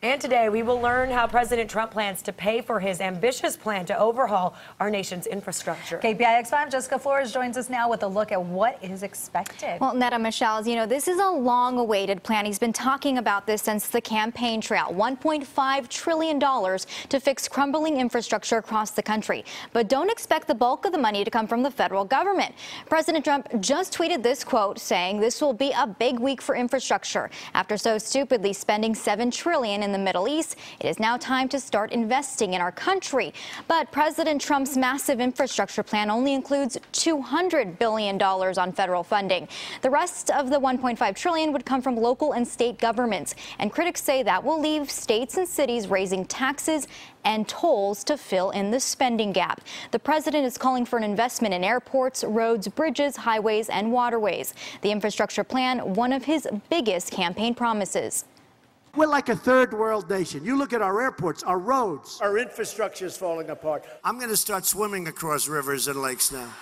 And today we will learn how President Trump plans to pay for his ambitious plan to overhaul our nation's infrastructure. KPIX 5 Jessica Flores joins us now with a look at what is expected. Well, Netta, Michelle, as you know, this is a long-awaited plan. He's been talking about this since the campaign trail. $1.5 trillion to fix crumbling infrastructure across the country. But don't expect the bulk of the money to come from the federal government. President Trump just tweeted this quote saying this will be a big week for infrastructure. After so stupidly spending $7 trillion in the Middle East, it is now time to start investing in our country. But President Trump's massive infrastructure plan only includes $200 billion on federal funding. The rest of the $1.5 trillion would come from local and state governments, and critics say that will leave states and cities raising taxes and tolls to fill in the spending gap. The president is calling for an investment in airports, roads, bridges, highways, and waterways. The infrastructure plan, one of his biggest campaign promises. We're like a third world nation. You look at our airports, our roads. Our infrastructure is falling apart. I'm going to start swimming across rivers and lakes now.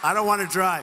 I don't want to drive.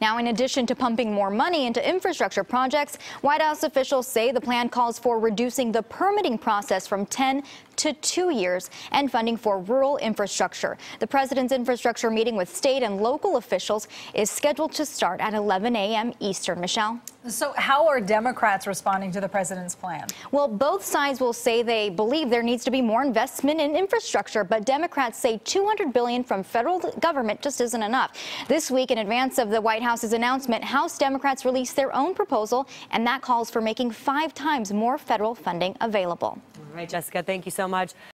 Now, in addition to pumping more money into infrastructure projects, White House officials say the plan calls for reducing the permitting process from 10 to 2 years and funding for rural infrastructure. The president's infrastructure meeting with state and local officials is scheduled to start at 11 a.m. Eastern. Michelle? So how are Democrats responding to the president's plan? Well, both sides will say they believe there needs to be more investment in infrastructure, but Democrats say $200 billion from federal government just isn't enough. This week, in advance of the White House's announcement, House Democrats released their own proposal, and that calls for making 5 times more federal funding available. All right, Jessica, thank you so much.